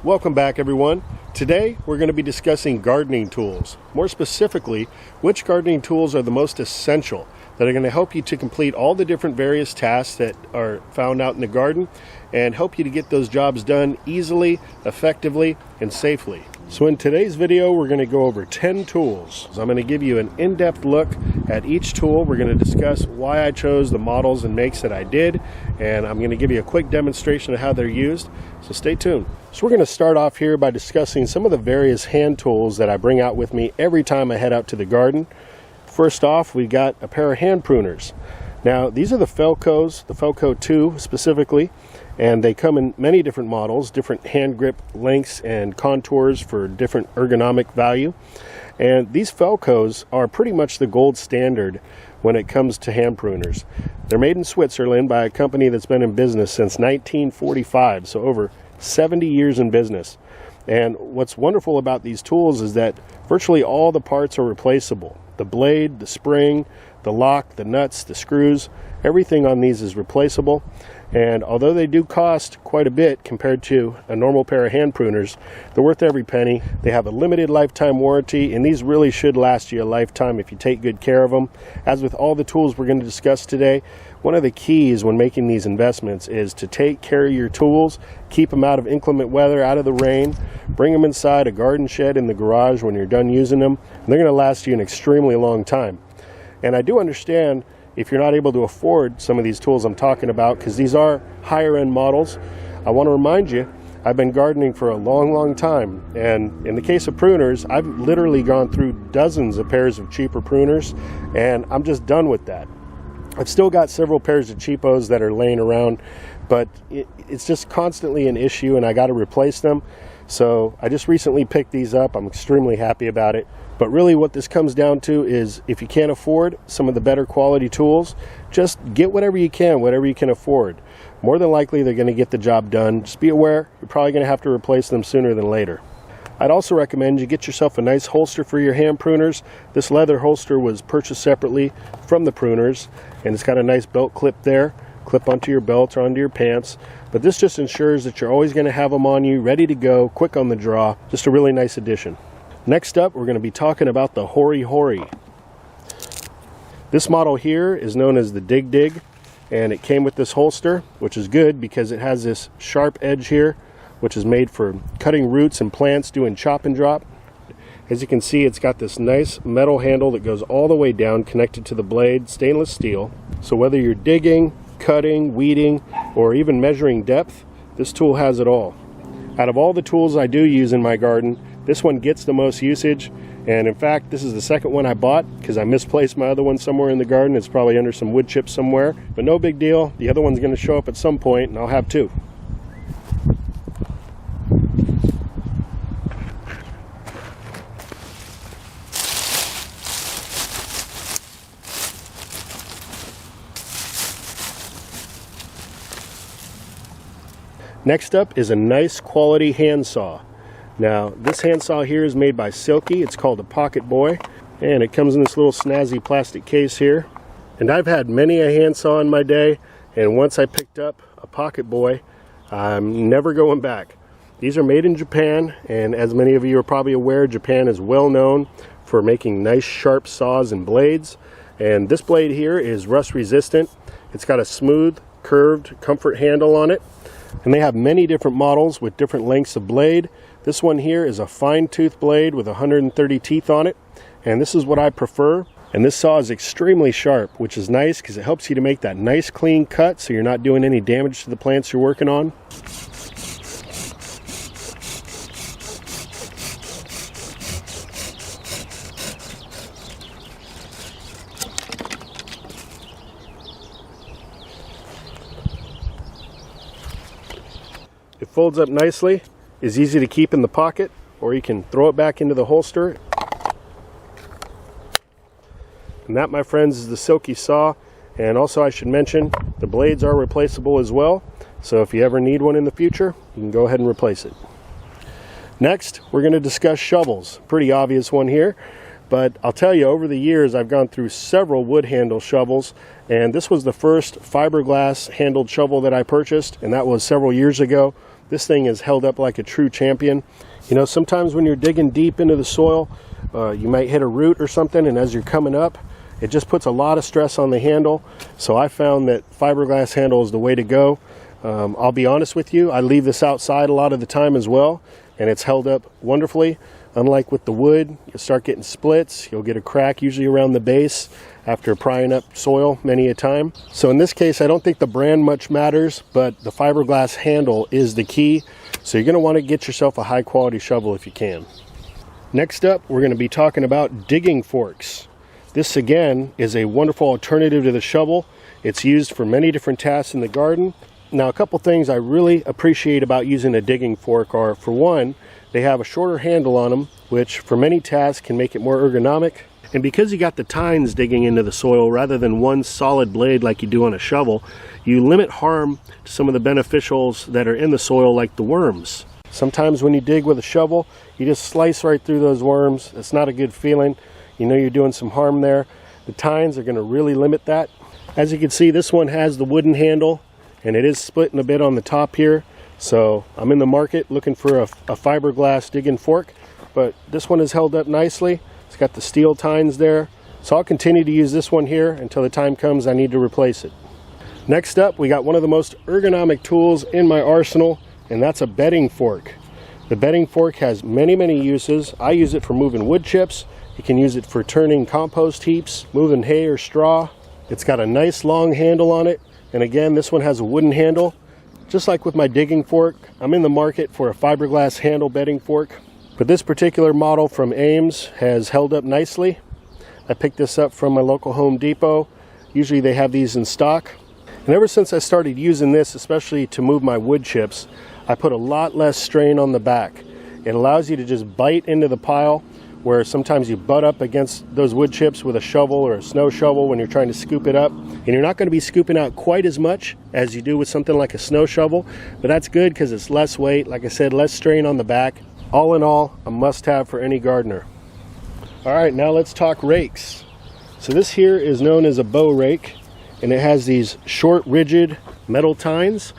Welcome back, everyone. Today we're going to be discussing gardening tools. More specifically, which gardening tools are the most essential that are going to help you to complete all the different various tasks that are found out in the garden and help you to get those jobs done easily, effectively, and safely. So in today's video, we're going to go over 10 tools. So I'm going to give you an in-depth look at each tool. We're going to discuss why I chose the models and makes that I did, and I'm going to give you a quick demonstration of how they're used. So stay tuned. So we're going to start off here by discussing some of the various hand tools that I bring out with me every time I head out to the garden. First off, we got a pair of hand pruners. Now, these are the Felcos, the Felco 2 specifically, and they come in many different models, different hand grip lengths and contours for different ergonomic value. And these Felcos are pretty much the gold standard when it comes to hand pruners. They're made in Switzerland by a company that's been in business since 1945, so over 70 years in business. And what's wonderful about these tools is that virtually all the parts are replaceable. The blade, the spring, the lock, the nuts, the screws, everything on these is replaceable. And although they do cost quite a bit compared to a normal pair of hand pruners, they're worth every penny. They have a limited lifetime warranty, and these really should last you a lifetime if you take good care of them. As with all the tools we're going to discuss today, one of the keys when making these investments is to take care of your tools, keep them out of inclement weather, out of the rain, bring them inside a garden shed in the garage when you're done using them, and they're going to last you an extremely long time. And I do understand if you're not able to afford some of these tools I'm talking about, because these are higher end models. I want to remind you, I've been gardening for a long time, and in the case of pruners, I've literally gone through dozens of pairs of cheaper pruners, and I'm just done with that. I've still got several pairs of cheapos that are laying around, but it's just constantly an issue, and I got to replace them. So I just recently picked these up. I'm extremely happy about it. But really what this comes down to is if you can't afford some of the better quality tools, just get whatever you can afford. More than likely they're going to get the job done. Just be aware, you're probably going to have to replace them sooner than later. I'd also recommend you get yourself a nice holster for your hand pruners. This leather holster was purchased separately from the pruners, and it's got a nice belt clip there. Clip onto your belt or onto your pants. But this just ensures that you're always going to have them on you, ready to go, quick on the draw. Just a really nice addition. Next up, we're going to be talking about the Hori Hori. This model here is known as the Dig Dig, and it came with this holster, which is good because it has this sharp edge here, which is made for cutting roots and plants, doing chop and drop. As you can see, it's got this nice metal handle that goes all the way down, connected to the blade, stainless steel. So whether you're digging, cutting, weeding, or even measuring depth, this tool has it all. Out of all the tools I do use in my garden, this one gets the most usage, and in fact this is the second one I bought because I misplaced my other one somewhere in the garden. It's probably under some wood chips somewhere, but no big deal. The other one's going to show up at some point, and I'll have two. Next up is a nice quality handsaw. Now, this handsaw here is made by Silky. It's called a Pocket Boy, and it comes in this little snazzy plastic case here. And I've had many a handsaw in my day, and once I picked up a Pocket Boy, I'm never going back. These are made in Japan, and as many of you are probably aware, Japan is well known for making nice sharp saws and blades. And this blade here is rust resistant. It's got a smooth, curved comfort handle on it. And they have many different models with different lengths of blade. This one here is a fine tooth blade with 130 teeth on it, and this is what I prefer. And this saw is extremely sharp, which is nice because it helps you to make that nice clean cut so you're not doing any damage to the plants you're working on. It folds up nicely, is easy to keep in the pocket, or you can throw it back into the holster. And that, my friends, is the Silky saw. And also I should mention, the blades are replaceable as well, so if you ever need one in the future, you can go ahead and replace it. Next, we're going to discuss shovels. Pretty obvious one here, but I'll tell you, over the years I've gone through several wood handle shovels, and this was the first fiberglass handled shovel that I purchased, and that was several years ago. This thing is held up like a true champion. You know, sometimes when you're digging deep into the soil, you might hit a root or something, and as you're coming up, it just puts a lot of stress on the handle. So I found that fiberglass handle is the way to go. I'll be honest with you, I leave this outside a lot of the time as well, and it's held up wonderfully. Unlike with the wood, you'll start getting splits, you'll get a crack usually around the base after prying up soil many a time. So in this case, I don't think the brand much matters, but the fiberglass handle is the key. So you're going to want to get yourself a high quality shovel if you can. Next up, we're going to be talking about digging forks. This again is a wonderful alternative to the shovel. It's used for many different tasks in the garden. Now, a couple things I really appreciate about using a digging fork are, for one, they have a shorter handle on them, which for many tasks can make it more ergonomic. And because you got the tines digging into the soil rather than one solid blade like you do on a shovel, you limit harm to some of the beneficials that are in the soil, like the worms. Sometimes when you dig with a shovel, you just slice right through those worms. It's not a good feeling. You know you're doing some harm there. The tines are going to really limit that. As you can see, this one has the wooden handle, and it is splitting a bit on the top here. So I'm in the market looking for a fiberglass digging fork, but this one is held up nicely. It's got the steel tines there. So I'll continue to use this one here until the time comes I need to replace it. Next up, we got one of the most ergonomic tools in my arsenal, and that's a bedding fork. The bedding fork has many uses. I use it for moving wood chips. You can use it for turning compost heaps, moving hay or straw. It's got a nice long handle on it. And again, this one has a wooden handle. Just like with my digging fork, I'm in the market for a fiberglass handle bedding fork. But this particular model from Ames has held up nicely. I picked this up from my local Home Depot. Usually they have these in stock. And ever since I started using this, especially to move my wood chips, I put a lot less strain on the back. It allows you to just bite into the pile, where sometimes you butt up against those wood chips with a shovel or a snow shovel when you're trying to scoop it up. And you're not going to be scooping out quite as much as you do with something like a snow shovel, but that's good because it's less weight, like I said, less strain on the back. All in all, a must-have for any gardener. All right, now let's talk rakes. So this here is known as a bow rake, and it has these short, rigid metal tines,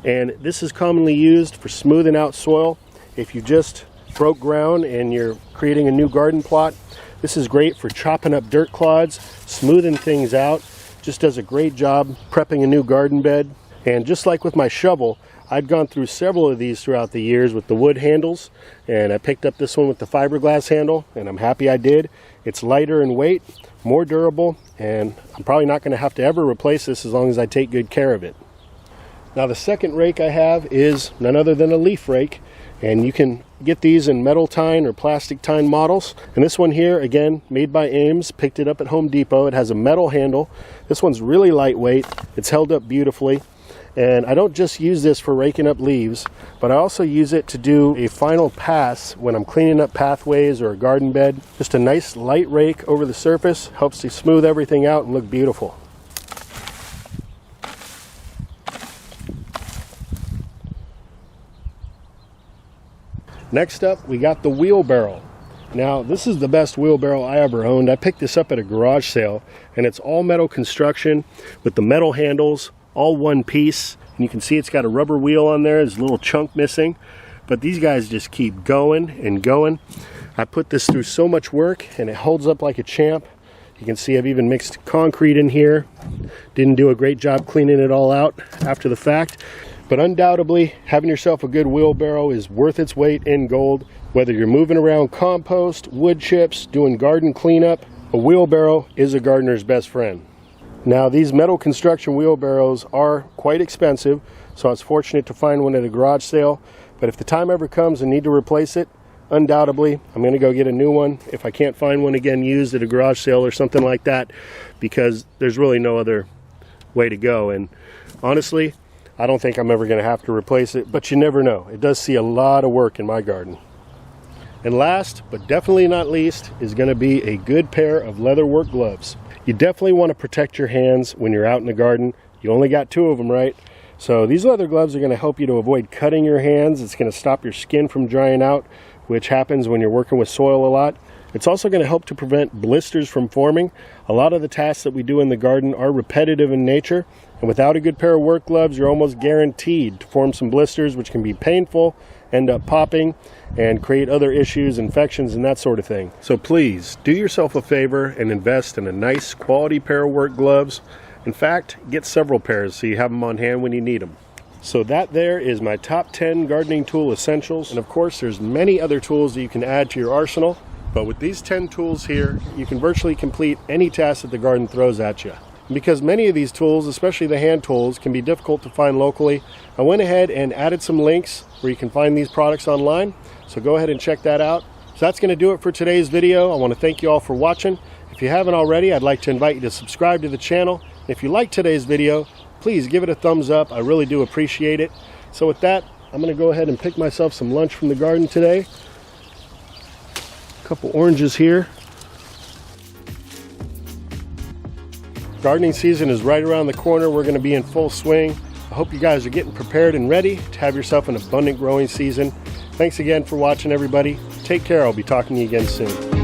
and this is commonly used for smoothing out soil. If you just broke ground and you're creating a new garden plot, this is great for chopping up dirt clods, smoothing things out. Just does a great job prepping a new garden bed. And just like with my shovel, I'd gone through several of these throughout the years with the wood handles, and I picked up this one with the fiberglass handle, and I'm happy I did. It's lighter in weight, more durable, and I'm probably not going to have to ever replace this as long as I take good care of it. Now the second rake I have is none other than a leaf rake, and you can get these in metal tine or plastic tine models. And this one here, again, made by Ames, picked it up at Home Depot. It has a metal handle. This one's really lightweight. It's held up beautifully. And I don't just use this for raking up leaves, but I also use it to do a final pass when I'm cleaning up pathways or a garden bed. Just a nice light rake over the surface, helps to smooth everything out and look beautiful. Next up, we got the wheelbarrow. Now, this is the best wheelbarrow I ever owned. I picked this up at a garage sale, and it's all metal construction with the metal handles, all one piece. And you can see it's got a rubber wheel on there. There's a little chunk missing, but these guys just keep going and going. I put this through so much work, and it holds up like a champ. You can see I've even mixed concrete in here. Didn't do a great job cleaning it all out after the fact. But undoubtedly, having yourself a good wheelbarrow is worth its weight in gold. Whether you're moving around compost, wood chips, doing garden cleanup, a wheelbarrow is a gardener's best friend. Now, these metal construction wheelbarrows are quite expensive, so I was fortunate to find one at a garage sale. But if the time ever comes and need to replace it, undoubtedly, I'm going to go get a new one if I can't find one again used at a garage sale or something like that, because there's really no other way to go. And honestly, I don't think I'm ever going to have to replace it, but you never know. It does see a lot of work in my garden. And last, but definitely not least, is going to be a good pair of leather work gloves. You definitely want to protect your hands when you're out in the garden. You only got 2 of them, right? So these leather gloves are going to help you to avoid cutting your hands. It's going to stop your skin from drying out, which happens when you're working with soil a lot. It's also going to help to prevent blisters from forming. A lot of the tasks that we do in the garden are repetitive in nature, And without a good pair of work gloves, you're almost guaranteed to form some blisters, which can be painful, end up popping, and create other issues, infections, and that sort of thing. So please, do yourself a favor and invest in a nice quality pair of work gloves. In fact, get several pairs so you have them on hand when you need them. So that there is my top 10 gardening tool essentials. And of course, there's many other tools that you can add to your arsenal. But with these 10 tools here, you can virtually complete any task that the garden throws at you. Because many of these tools, especially the hand tools, can be difficult to find locally, I went ahead and added some links where you can find these products online. So go ahead and check that out. So that's going to do it for today's video. I want to thank you all for watching. If you haven't already, I'd like to invite you to subscribe to the channel. If you like today's video, please give it a thumbs up. I really do appreciate it. So with that, I'm going to go ahead and pick myself some lunch from the garden today. A couple oranges here. Gardening season is right around the corner. We're going to be in full swing. I hope you guys are getting prepared and ready to have yourself an abundant growing season. Thanks again for watching, everybody. Take care. I'll be talking to you again soon.